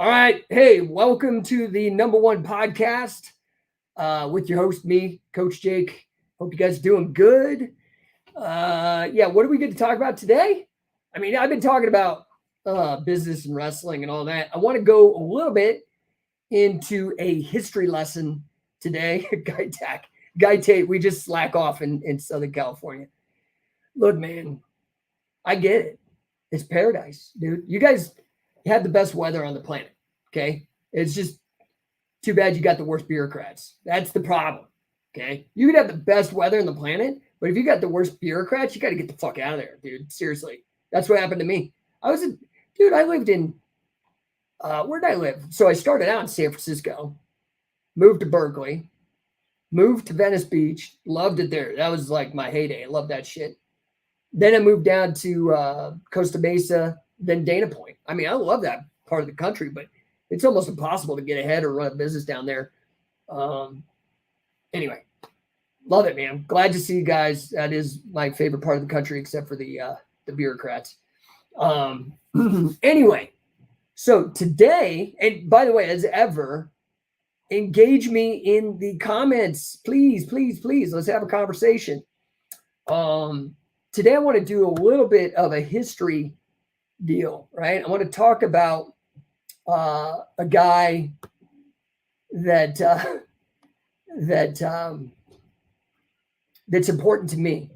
All right. Hey, welcome to the No.1 Podcast with your host, me, Coach Jake. Hope you guys are doing good. What do we get to talk about today? I mean, I've been talking about business and wrestling and all that. I want to go a little bit into a history lesson today. Guy Tate, we just slack off in Southern California. Look, man, I get it. It's paradise, dude. You guys have the best weather on the planet, okay? It's just too bad you got the worst bureaucrats. That's the problem, okay? You could have the best weather on the planet, but if you got the worst bureaucrats, you got to get the fuck out of there, dude. Seriously. That's what happened to me. I lived in, where did I live? So I started out in San Francisco, moved to Berkeley, moved to Venice Beach, loved it there. That was like my heyday. I love that shit. Then I moved down to Costa Mesa, then Dana Point. I mean, I love that part of the country, but it's almost impossible to get ahead or run a business down there. Anyway, love it, man. Glad to see you guys. That is my favorite part of the country, except for the bureaucrats. Anyway, so today, and by the way, as ever, engage me in the comments, please, please, please. Let's have a conversation. Today I want to do a little bit of a history deal, right? I want to talk about a guy that's important to me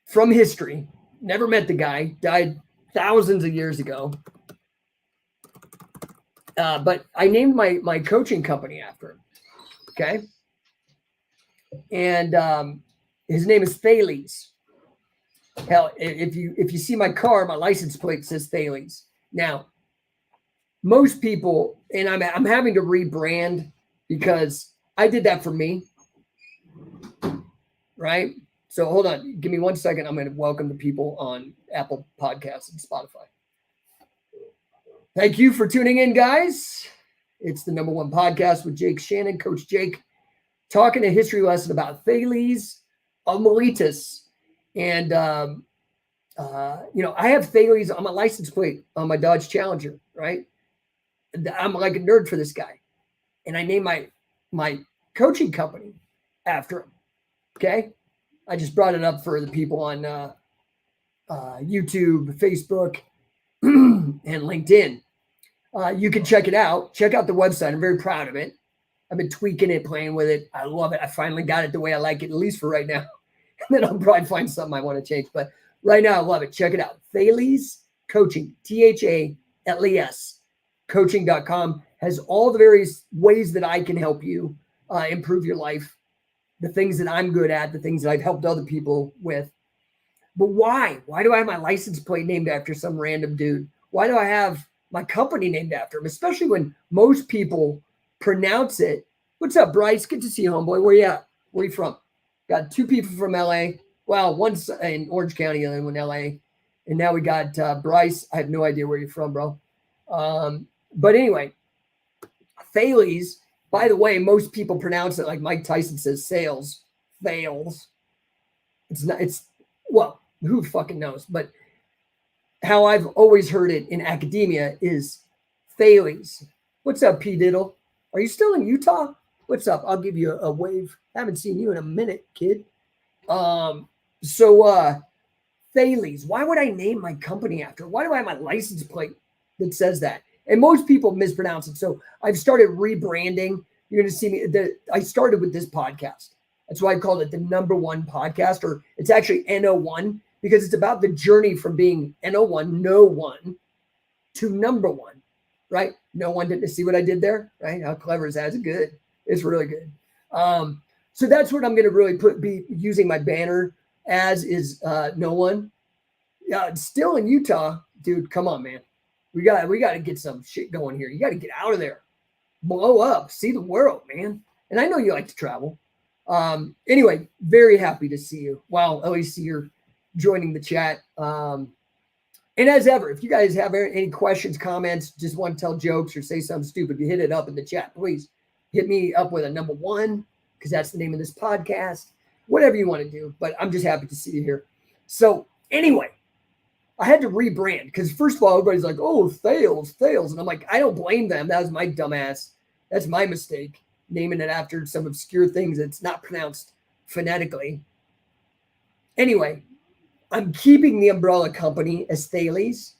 from history. Never met the guy, died thousands of years ago. But I named my coaching company after him. Okay. And his name is Thales. Hell, if you see my car, my license plate says Thales. Now, most people, and I'm having to rebrand because I did that for me, right? So hold on, give me 1 second. I'm going to welcome the people on Apple Podcasts and Spotify. Thank you for tuning in, guys. It's the No.1 Podcast with Jake Shannon, Coach Jake, talking a history lesson about Thales of Miletus. And, I have Thales on my license plate on my Dodge Challenger, right? I'm like a nerd for this guy. And I named my coaching company after him, okay? I just brought it up for the people on YouTube, Facebook, and LinkedIn. You can check it out. Check out the website. I'm very proud of it. I've been tweaking it, playing with it. I love it. I finally got it the way I like it, at least for right now. And then I'll probably find something I want to change. But right now, I love it. Check it out. Thales Coaching, THALES, coaching.com has all the various ways that I can help you improve your life, the things that I'm good at, the things that I've helped other people with. But why? Why do I have my license plate named after some random dude? Why do I have my company named after him? Especially when most people pronounce it. What's up, Bryce? Good to see you, homeboy. Where you at? Where you from? Got two people from LA. Well, one's in Orange County, the other one in LA. And now we got Bryce. I have no idea where you're from, bro. But anyway, Thales, by the way, most people pronounce it like Mike Tyson says sales, fails. Well, who fucking knows? But how I've always heard it in academia is Thales. What's up, P. Diddle? Are you still in Utah? What's up? I'll give you a wave. Haven't seen you in a minute, kid. Thales. Why would I name my company after? Why do I have my license plate that says that? And most people mispronounce it. So I've started rebranding. You're going to see me. I started with this podcast. That's why I called it the No.1 Podcast, or it's actually No.1 because it's about the journey from being No.1, No.1 to No.1, right? No one didn't see what I did there, right? How clever is that? It's good. It's really good. So that's what I'm going to really be using my banner as is No.1. Still in Utah, dude. Come on, man. We got to get some shit going here. You got to get out of there, blow up, see the world, man. And I know you like to travel. Anyway, very happy to see you. Wow, at least you're joining the chat. And as ever, if you guys have any questions, comments, just want to tell jokes or say something stupid, you hit it up in the chat. Please hit me up with a No.1 because that's the name of this podcast. Whatever you want to do, but I'm just happy to see you here. So anyway, I had to rebrand because first of all, everybody's like, oh, Thales. And I'm like, I don't blame them. That was my dumbass. That's my mistake, naming it after some obscure things that's not pronounced phonetically. Anyway, I'm keeping the umbrella company as Thales,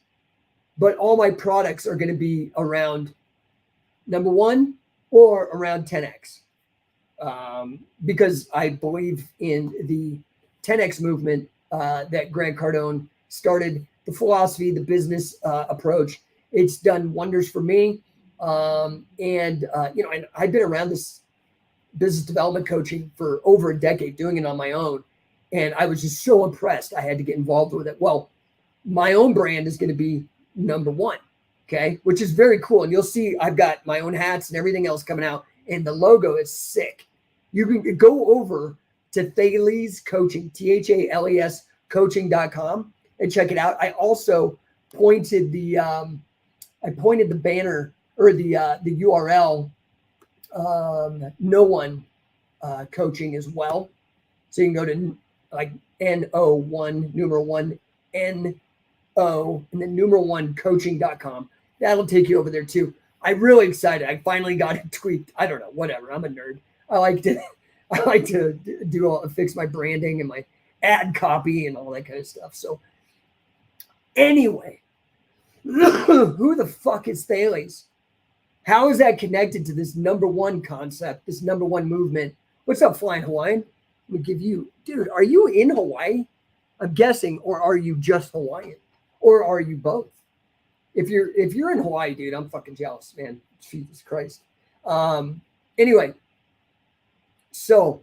but all my products are going to be around No.1 or around 10x. Because I believe in the 10x movement that Grant Cardone started, the philosophy, the business approach. It's done wonders for me. And I've been around this business development coaching for over a decade, doing it on my own. And I was just so impressed. I had to get involved with it. Well, my own brand is going to be No.1, okay, which is very cool. And you'll see I've got my own hats and everything else coming out. And the logo is sick. You can go over to Thales Coaching, THALES coaching.com and check it out. I also pointed the banner or the URL No1 coaching as well. So you can go to like No1 numeral 1 NO and then numeral 1 coaching.com. That'll take you over there too. I'm really excited. I finally got it tweaked. I don't know, whatever. I'm a nerd. I like to fix my branding and my ad copy and all that kind of stuff. So anyway, who the fuck is Thales? How is that connected to this No.1 concept, this No.1 movement? What's up, Flying Hawaiian? Let me give you, dude, are you in Hawaii? I'm guessing, or are you just Hawaiian? Or are you both? If you're in Hawaii, dude, I'm fucking jealous, man. Jesus Christ. Anyway, so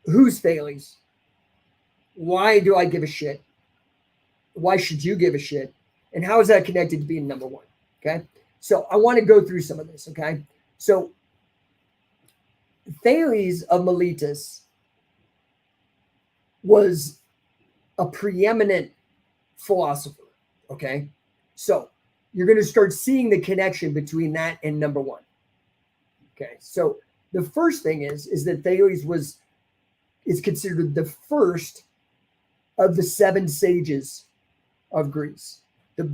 who's Thales? Why do I give a shit? Why should you give a shit? And how is that connected to being No.1? Okay. So I want to go through some of this. Okay. So Thales of Miletus was a preeminent philosopher. Okay. So you're going to start seeing the connection between that and No.1. Okay. So the first thing is that Thales is considered the first of the 7 sages of Greece, the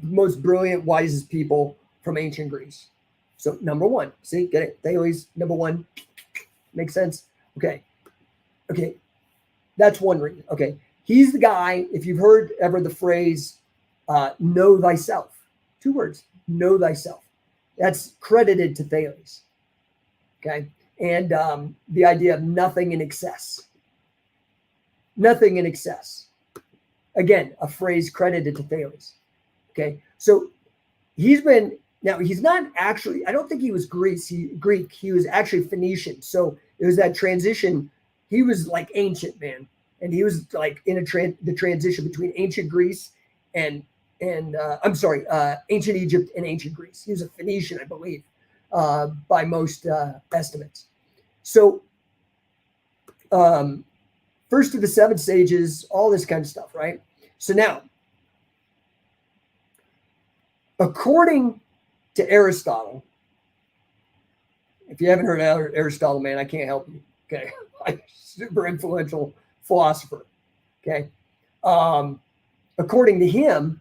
most brilliant, wisest people from ancient Greece. So No.1, see, get it? Thales, No.1, makes sense? Okay. That's one reason. Okay. He's the guy, if you've heard ever the phrase, know thyself, 2 words, know thyself. That's credited to Thales. Okay. And the idea of nothing in excess. Nothing in excess. Again, a phrase credited to Thales. Okay. So he's not actually, I don't think he was Greek. He was actually Phoenician. So it was that transition. He was like ancient, man. And he was like in the transition between ancient Greece and ancient Egypt and ancient Greece. He was a Phoenician, I believe, by most estimates. So first of the 7 sages, all this kind of stuff, right? So now, according to Aristotle, if you haven't heard of Aristotle, man, I can't help you. Okay. Super influential philosopher. Okay. According to him,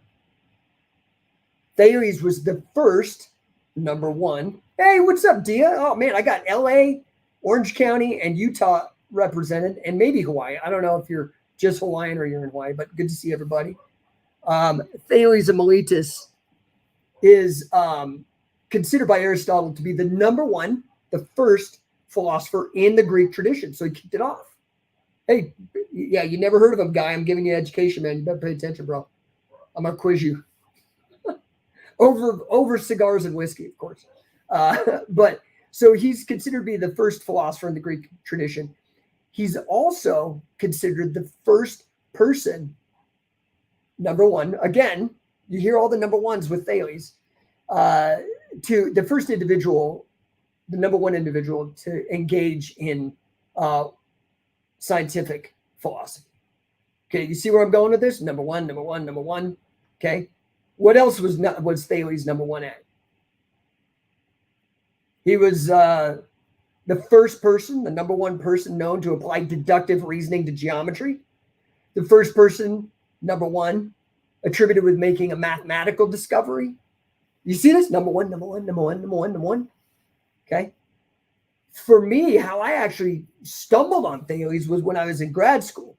Thales was the first No.1. Hey, what's up, Dia? Oh man, I got LA, Orange County, and Utah represented, and maybe Hawaii. I don't know if you're just Hawaiian or you're in Hawaii, but good to see everybody. Thales of Miletus is considered by Aristotle to be the No.1, the first philosopher in the Greek tradition. So he kicked it off. Hey, yeah, you never heard of him, guy. I'm giving you education, man. You better pay attention, bro. I'm gonna quiz you over cigars and whiskey, of course. But so he's considered to be the first philosopher in the Greek tradition. He's also considered the first person, No.1. Again, you hear all the No.1s with Thales. To the first individual, the No.1 individual to engage in scientific philosophy. Okay, you see where I'm going with this? No.1. Okay, what else was Thales No.1 at? He was the first person, the No.1 person known to apply deductive reasoning to geometry. The first person number one, attributed with making a mathematical discovery. You see this? Number one. Okay. For me, how I actually stumbled on Thales was when I was in grad school.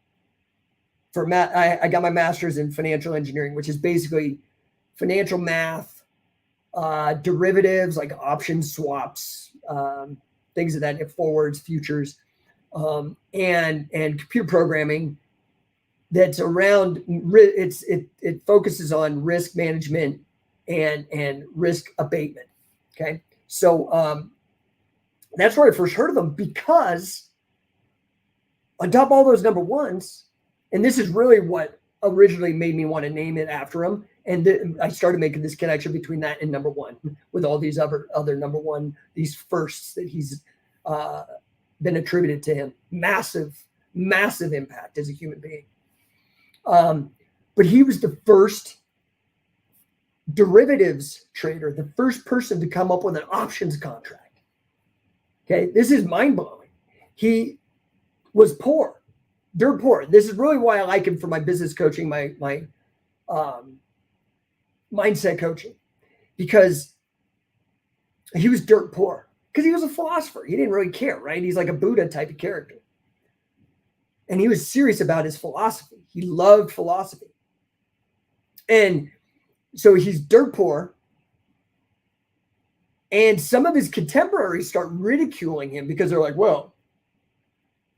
I got my master's in financial engineering, which is basically financial math, derivatives like options, swaps, things of that, forwards, futures, and computer programming. That's around it focuses on risk management and risk abatement. Okay, so that's where I first heard of them, because on top of all those number ones, and this is really what originally made me want to name it after him. And I started making this connection between that and number one, with all these other number one, these firsts that he's been attributed to him. Massive impact as a human being. But he was the first derivatives trader, the first person to come up with an options contract. Okay, this is mind-blowing. He was poor, dirt poor. This is really why I like him for my business coaching, my mindset coaching, because he was dirt poor, because he was a philosopher. He didn't really care, right? He's like a Buddha type of character. And he was serious about his philosophy. He loved philosophy. And so he's dirt poor. And some of his contemporaries start ridiculing him because they're like, well,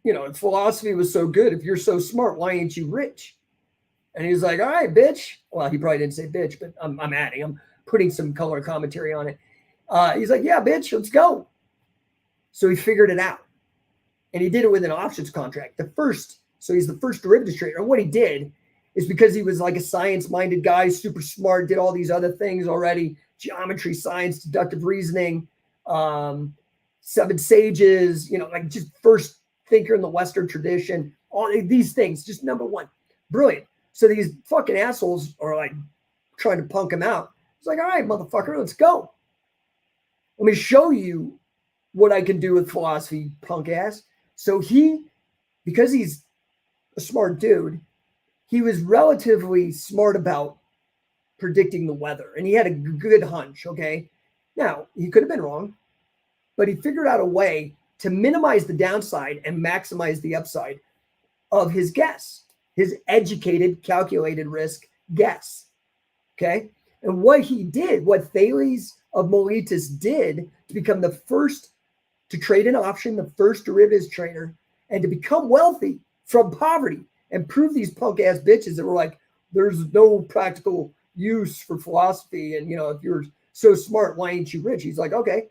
if philosophy was so good, if you're so smart, why ain't you rich? And he's like, all right, bitch. Well, he probably didn't say bitch, but I'm putting some color commentary on it. He's like, yeah, bitch, let's go. So he figured it out. And he did it with an options contract. So he's the first derivatives trader. And what he did is, because he was like a science-minded guy, super smart, did all these other things already, geometry, science, deductive reasoning, 7 sages, like just first thinker in the Western tradition, all these things, just number one. Brilliant. So these fucking assholes are like trying to punk him out. It's like, all right, motherfucker, let's go. Let me show you what I can do with philosophy, punk ass. So because he's a smart dude, he was relatively smart about predicting the weather, and he had a good hunch. Okay. Now, he could have been wrong, but he figured out a way to minimize the downside and maximize the upside of his guess, his educated, calculated risk guess. Okay. And what Thales of Miletus did to become the first to trade an option, the first derivatives trader, and to become wealthy from poverty, and prove these punk ass bitches that were like, there's no practical use for philosophy. And, if you're so smart, why ain't you rich? He's like, okay.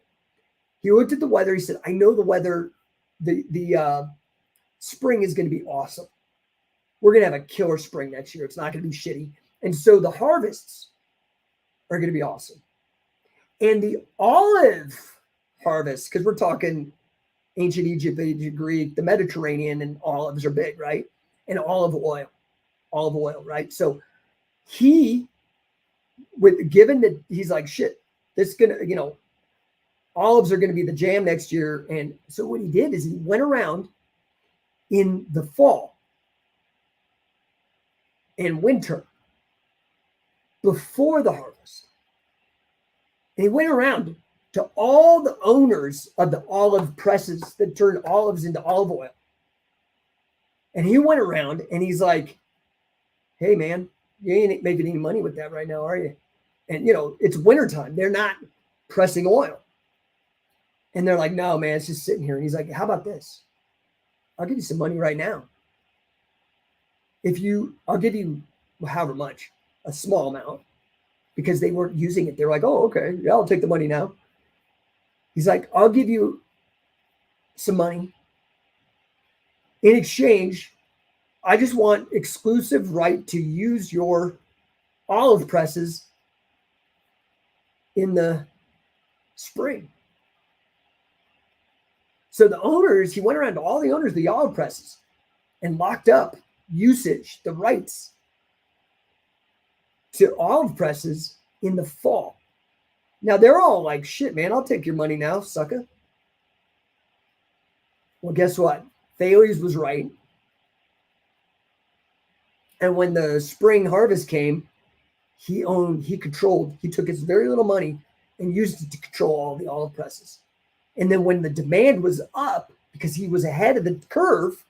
He looked at the weather. He said, I know the weather, the spring is going to be awesome. We're going to have a killer spring next year. It's not going to be shitty. And so the harvests are going to be awesome. And the olive harvest, because we're talking ancient Egypt, ancient Greek, the Mediterranean, and olives are big, right? And olive oil, right? So given that he's like, shit, this is going to, olives are going to be the jam next year. And so what he did is he went around in the fall and winter before the harvest. And he went around to all the owners of the olive presses that turn olives into olive oil. And he went around and he's like, hey, man, you ain't making any money with that right now, are you? And, it's wintertime. They're not pressing oil. And they're like, no, man, it's just sitting here. And he's like, how about this? I'll give you some money right now. I'll give you however much, a small amount, because they weren't using it. They're like, oh, okay, yeah, I'll take the money now. He's like, I'll give you some money. In exchange, I just want exclusive right to use your olive presses in the spring. So the owners, he went around to all the owners of the olive presses and locked up usage, the rights to olive presses in the fall. Now they're all like, shit, man, I'll take your money now, sucker. Well, guess what? Thales was right. And when the spring harvest came, he took his very little money and used it to control all the olive presses. And then when the demand was up, because he was ahead of the curve,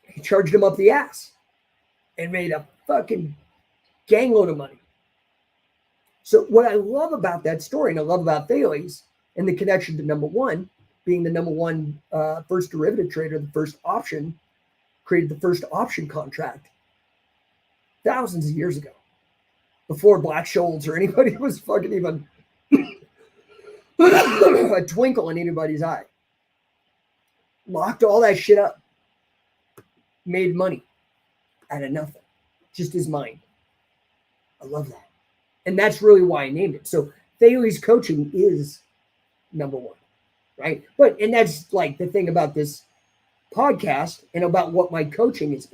he charged him up the ass and made a fucking gangload of money. So what I love about that story, and I love about Thales and the connection to No.1, being the No.1 first derivative trader, the first option, created the first option contract thousands of years ago, before Black-Scholes or anybody was fucking even a twinkle in anybody's eye. Locked all that shit up. Made money out of nothing. Just his mind. I love that. And that's really why I named it. So Thales coaching is No.1, right? And that's like the thing about this podcast and about what my coaching is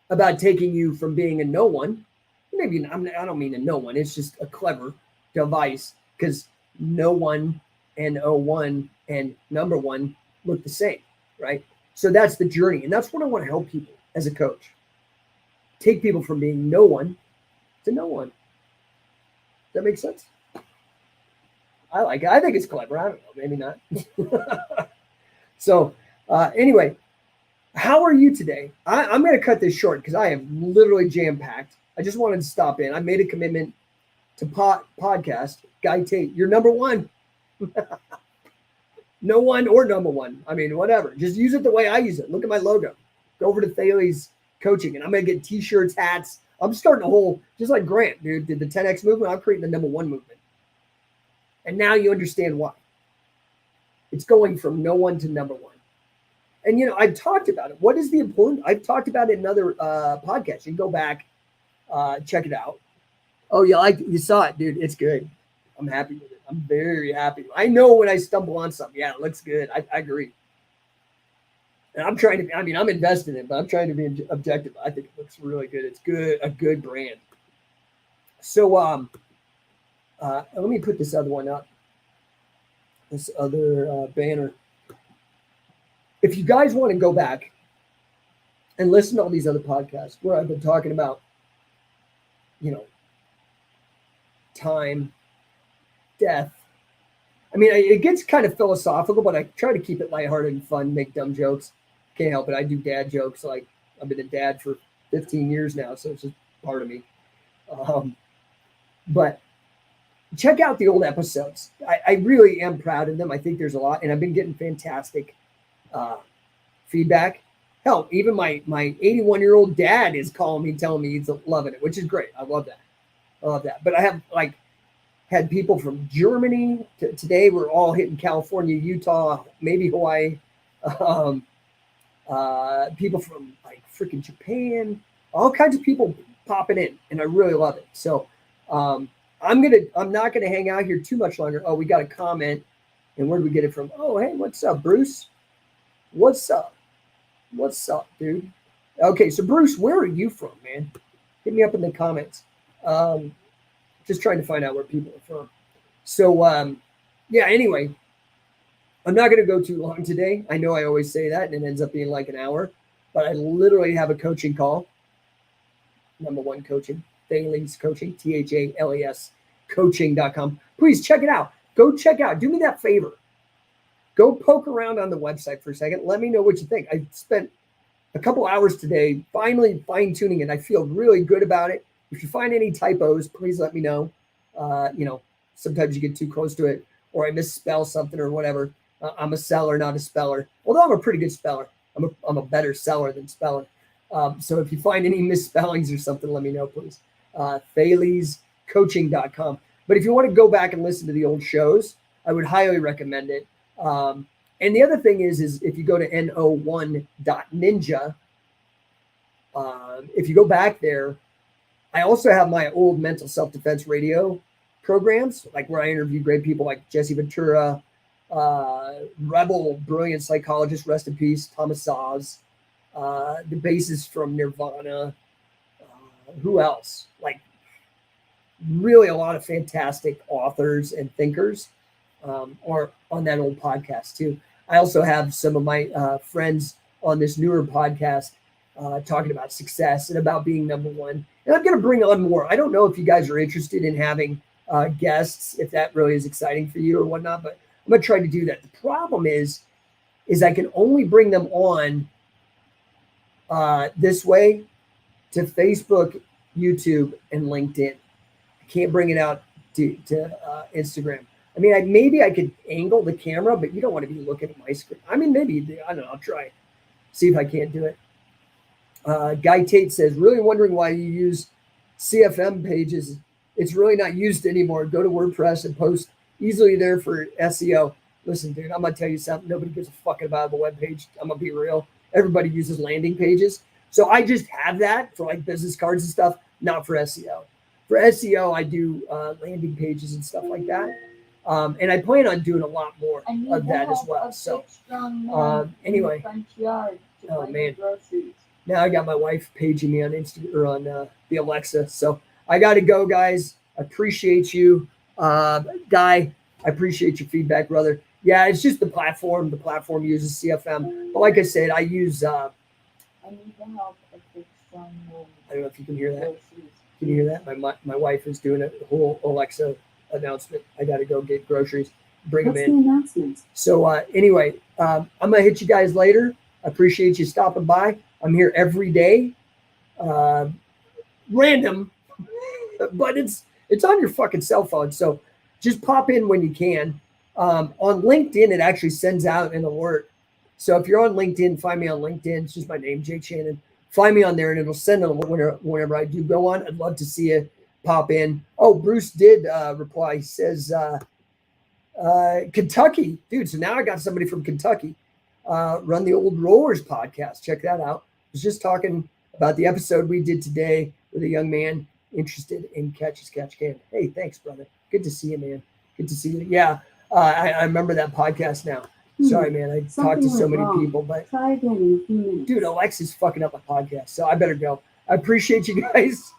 about taking you from being a No.1. Maybe I don't mean a No.1. It's just a clever device, because No.1 and No.1 and No.1 look the same, right? So that's the journey. And that's what I want to help people as a coach. Take people from being No.1 to No.1. Does that make sense? I like it. I think it's clever. I don't know. Maybe not. So anyway, how are you today? I'm going to cut this short because I am literally jam-packed. I just wanted to stop in. I made a commitment to podcast. Guy Tate, you're No.1. No.1 or No.1. I mean, whatever. Just use it the way I use it. Look at my logo. Go over to Thales Coaching, and I'm going to get t-shirts, hats. I'm starting a whole, just like Grant, dude, did the 10X movement. I'm creating the No.1 movement. And now you understand why. It's going from No.1 to No.1. And, I've talked about it. What is the important? I've talked about it in other podcasts. You can go back, check it out. Oh, you saw it, dude. It's good. I'm happy with it. I'm very happy. I know when I stumble on something. Yeah, it looks good. I agree. And I'm trying to, I'm invested in it, but I'm trying to be objective. I think it looks really good. It's good, a good brand. So let me put this other one up. This other banner. If you guys want to go back and listen to all these other podcasts where I've been talking about, time, death. It gets kind of philosophical, but I try to keep it lighthearted and fun, make dumb jokes. Can't help it. I do dad jokes. Like, I've been a dad for 15 years now, so it's just part of me. But check out the old episodes. I really am proud of them. I think there's a lot, and I've been getting fantastic feedback. Hell, even my 81-year-old dad is calling me, telling me he's loving it, which is great. I love that. But I have had people from Germany. Today we're all hitting California, Utah, maybe Hawaii. People from freaking Japan, all kinds of people popping in, and I really love it. So I'm not gonna hang out here too much longer. Oh, we got a comment, and where did we get it from? Oh, hey, what's up, Bruce? What's up, dude? Okay, so Bruce, where are you from, man? Hit me up in the comments. Just trying to find out where people are from. So anyway, I'm not going to go too long today. I know I always say that, and it ends up being like an hour, but I literally have a coaching call. No.1 coaching, Thales coaching, THALES coaching.com. Please check it out. Go check out. Do me that favor. Go poke around on the website for a second. Let me know what you think. I spent a couple hours today finally fine-tuning it. I feel really good about it. If you find any typos, please let me know. Sometimes you get too close to it, or I misspell something or whatever. I'm a seller, not a speller. Although I'm a pretty good speller. I'm a better seller than speller. So if you find any misspellings or something, let me know, please. ThalesCoaching.com. But if you want to go back and listen to the old shows, I would highly recommend it. And the other thing is if you go to No1.ninja, if you go back there, I also have my old mental self-defense radio programs, like where I interview great people like Jesse Ventura, Rebel, brilliant psychologist, rest in peace, Thomas Saz, the bassist from Nirvana, who else? Like really a lot of fantastic authors and thinkers are on that old podcast too. I also have some of my friends on this newer podcast talking about success and about being number one. And I'm going to bring on more. I don't know if you guys are interested in having guests, if that really is exciting for you or whatnot, but I'm going to try to do that. The problem is I can only bring them on this way to Facebook, YouTube, and LinkedIn. I can't bring it out to Instagram. I mean, maybe I could angle the camera, but you don't want to be looking at my screen. I mean, maybe, I don't know, I'll try. See if I can't do it. Guy Tate says, really wondering why you use CFM pages. It's really not used anymore. Go to WordPress and post easily there for SEO. Listen, dude, I'm going to tell you something. Nobody gives a fuck about the web page. I'm going to be real. Everybody uses landing pages. So I just have that for like business cards and stuff, not for SEO. For SEO, I do landing pages and stuff like that. And I plan on doing a lot more of that as well. So anyway, oh man, now I got my wife paging me on Instagram or on the Alexa. So I got to go, guys. I appreciate you, Guy. I appreciate your feedback, brother. Yeah, it's just the platform. The platform uses CFM, but like I said, I use. I need the help of the strong woman. I don't know if you can hear that. Can you hear that? My wife is doing a whole Alexa announcement. I got to go get groceries, bring them in. The announcement? So anyway, I'm gonna hit you guys later. I appreciate you stopping by. I'm here every day. Random, but it's on your fucking cell phone. So just pop in when you can. On LinkedIn, it actually sends out an alert. So if you're on LinkedIn, find me on LinkedIn. It's just my name, Jake Shannon. Find me on there, and it'll send an alert whenever I do go on. I'd love to see you pop in. Oh, Bruce did reply. He says, Kentucky. Dude, so now I got somebody from Kentucky. Run the Old Rollers podcast. Check that out. I was just talking about the episode we did today with a young man interested in Catch Can. Hey, thanks, brother. Good to see you, man. Good to see you. Yeah, I remember that podcast now. Sorry, man. I talked to so many people, but try again in a few minutes. Dude, Alexa's fucking up my podcast, so I better go. I appreciate you guys.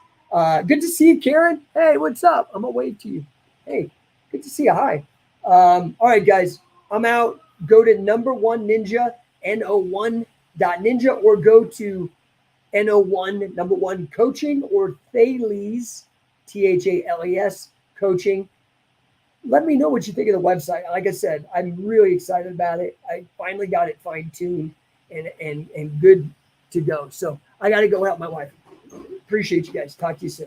Good to see you, Karen. Hey, what's up? I'm gonna wave to you. Hey, good to see you. Hi. All right, guys. I'm out. Go to No1 Ninja, No1.ninja, or go to No1 No.1 Coaching or Thales, Thales Coaching. Let me know what you think of the website. Like I said, I'm really excited about it. I finally got it fine-tuned and good to go. So I got to go help my wife. Appreciate you guys. Talk to you soon.